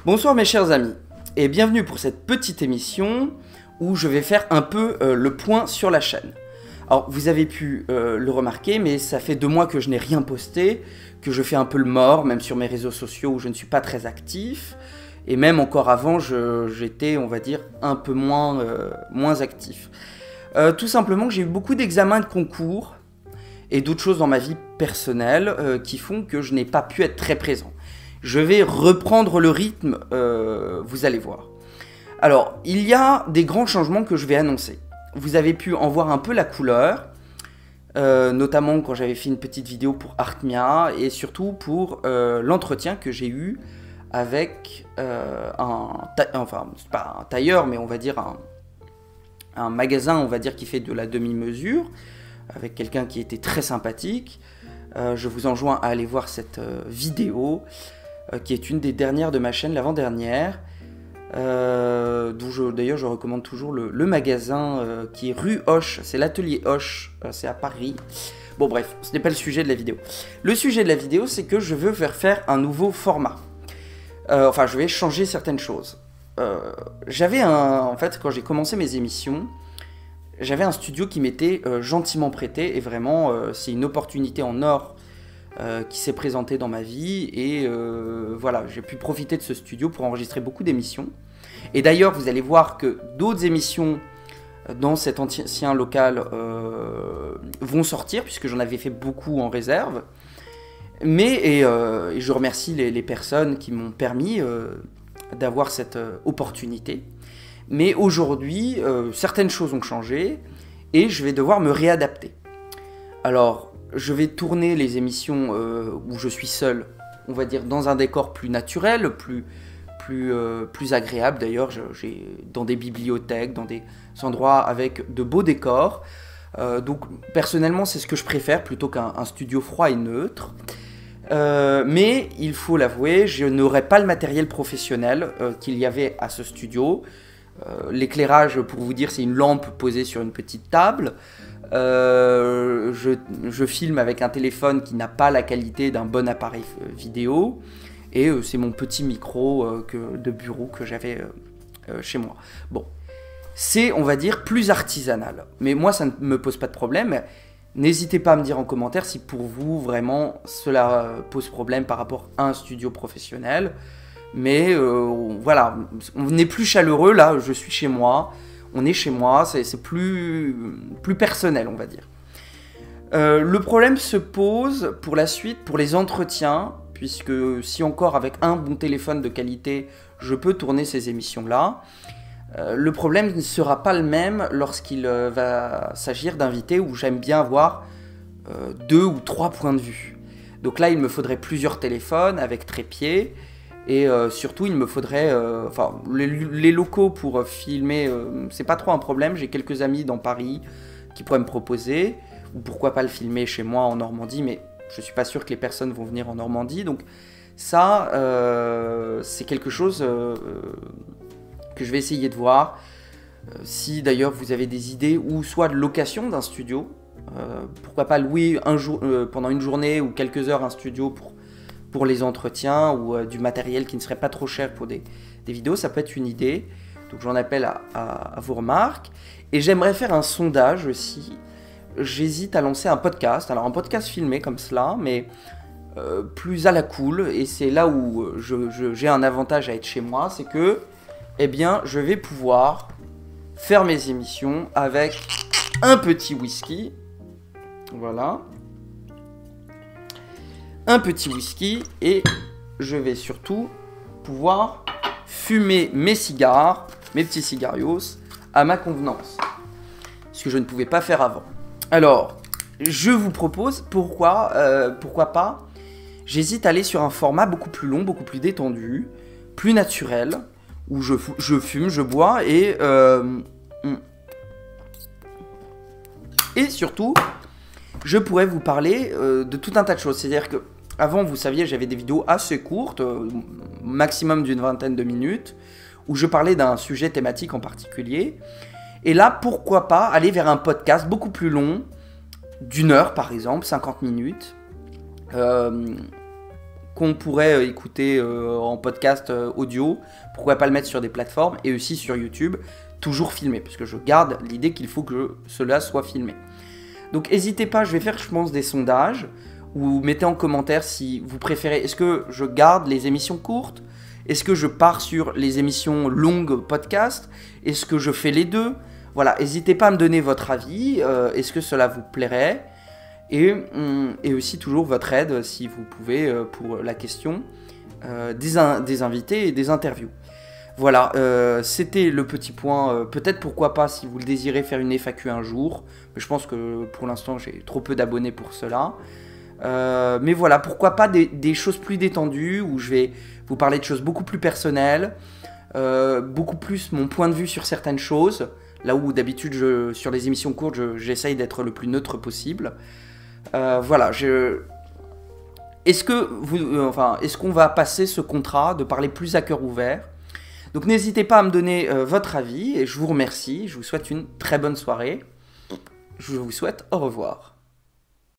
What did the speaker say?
Bonsoir mes chers amis, et bienvenue pour cette petite émission où je vais faire un peu le point sur la chaîne. Alors vous avez pu le remarquer, mais ça fait 2 mois que je n'ai rien posté, que je fais un peu le mort, même sur mes réseaux sociaux où je ne suis pas très actif, et même encore avant j'étais, on va dire, un peu moins actif. Tout simplement que j'ai eu beaucoup d'examens de concours et d'autres choses dans ma vie personnelle qui font que je n'ai pas pu être très présent. Je vais reprendre le rythme, vous allez voir. Alors, il y a des grands changements que je vais annoncer. Vous avez pu en voir un peu la couleur, notamment quand j'avais fait une petite vidéo pour Artmia, et surtout pour l'entretien que j'ai eu avec enfin, c'est pas un tailleur, mais on va dire un magasin, on va dire, qui fait de la demi-mesure, avec quelqu'un qui était très sympathique. Je vous enjoins à aller voir cette vidéo, qui est une des dernières de ma chaîne, l'avant-dernière, d'où d'ailleurs je recommande toujours le magasin qui est rue Hoche, c'est l'atelier Hoche, c'est à Paris. Bon bref, ce n'est pas le sujet de la vidéo. Le sujet de la vidéo, c'est que je veux faire un nouveau format. Enfin, je vais changer certaines choses. En fait, quand j'ai commencé mes émissions, j'avais un studio qui m'était gentiment prêté, et vraiment, c'est une opportunité en or qui s'est présentée dans ma vie, et voilà, j'ai pu profiter de ce studio pour enregistrer beaucoup d'émissions. Et d'ailleurs, vous allez voir que d'autres émissions dans cet ancien local vont sortir, puisque j'en avais fait beaucoup en réserve. Et je remercie les personnes qui m'ont permis d'avoir cette opportunité. Mais aujourd'hui, certaines choses ont changé et je vais devoir me réadapter. Alors, je vais tourner les émissions où je suis seul, on va dire, dans un décor plus naturel, plus agréable. D'ailleurs, dans des bibliothèques, dans des endroits avec de beaux décors. Donc, personnellement, c'est ce que je préfère plutôt qu'un studio froid et neutre. Mais il faut l'avouer, je n'aurai pas le matériel professionnel qu'il y avait à ce studio. L'éclairage, pour vous dire, c'est une lampe posée sur une petite table. Je filme avec un téléphone qui n'a pas la qualité d'un bon appareil vidéo. Et c'est mon petit micro de bureau que j'avais chez moi. Bon, c'est, on va dire, plus artisanal. Mais moi, ça ne me pose pas de problème. N'hésitez pas à me dire en commentaire si pour vous, vraiment, cela pose problème par rapport à un studio professionnel. Mais voilà, on n'est plus chaleureux, là, je suis chez moi, on est chez moi, c'est plus personnel, on va dire. Le problème se pose pour la suite, pour les entretiens, puisque si encore avec un bon téléphone de qualité, je peux tourner ces émissions-là, le problème ne sera pas le même lorsqu'il va s'agir d'invités où j'aime bien avoir 2 ou 3 points de vue. Donc là, il me faudrait plusieurs téléphones avec trépied. Et surtout, il me faudrait... Enfin, les locaux pour filmer, c'est pas trop un problème. J'ai quelques amis dans Paris qui pourraient me proposer. Ou pourquoi pas le filmer chez moi en Normandie, mais je suis pas sûr que les personnes vont venir en Normandie. Donc ça, c'est quelque chose que je vais essayer de voir. Si d'ailleurs vous avez des idées, ou soit de location d'un studio. Pourquoi pas louer pendant une journée ou quelques heures un studio pour les entretiens, ou du matériel qui ne serait pas trop cher pour des vidéos, ça peut être une idée. Donc j'en appelle à vos remarques. Et j'aimerais faire un sondage aussi. J'hésite à lancer un podcast. Alors un podcast filmé comme cela, mais plus à la cool. Et c'est là où j'ai un avantage à être chez moi, c'est que, eh bien, je vais pouvoir faire mes émissions avec un petit whisky. Voilà. Un petit whisky, et je vais surtout pouvoir fumer mes cigares, mes petits cigarios, à ma convenance. Ce que je ne pouvais pas faire avant. Alors, je vous propose, pourquoi pas, j'hésite à aller sur un format beaucoup plus long, beaucoup plus détendu, plus naturel, où je fume, je bois, et surtout, je pourrais vous parler de tout un tas de choses. C'est-à-dire que avant, vous saviez, j'avais des vidéos assez courtes, maximum d'une vingtaine de minutes, où je parlais d'un sujet thématique en particulier. Et là, pourquoi pas aller vers un podcast beaucoup plus long, d'1 heure par exemple, 50 minutes, qu'on pourrait écouter en podcast audio, pourquoi pas le mettre sur des plateformes et aussi sur YouTube, toujours filmé, parce que je garde l'idée qu'il faut que cela soit filmé. Donc n'hésitez pas, je vais faire je pense des sondages, ou mettez en commentaire si vous préférez, est-ce que je garde les émissions courtes, est-ce que je pars sur les émissions longues podcast, est-ce que je fais les deux, voilà, n'hésitez pas à me donner votre avis, est-ce que cela vous plairait, et aussi toujours votre aide si vous pouvez pour la question des invités et des interviews. Voilà, c'était le petit point, peut-être pourquoi pas si vous le désirez faire une FAQ un jour, mais je pense que pour l'instant j'ai trop peu d'abonnés pour cela. Mais voilà, pourquoi pas des choses plus détendues, où je vais vous parler de choses beaucoup plus personnelles, beaucoup plus mon point de vue sur certaines choses, là où d'habitude sur les émissions courtes j'essaye d'être le plus neutre possible. Voilà, est-ce qu'on va passer ce contrat de parler plus à cœur ouvert? Donc n'hésitez pas à me donner votre avis, et je vous remercie, je vous souhaite une très bonne soirée, je vous souhaite au revoir.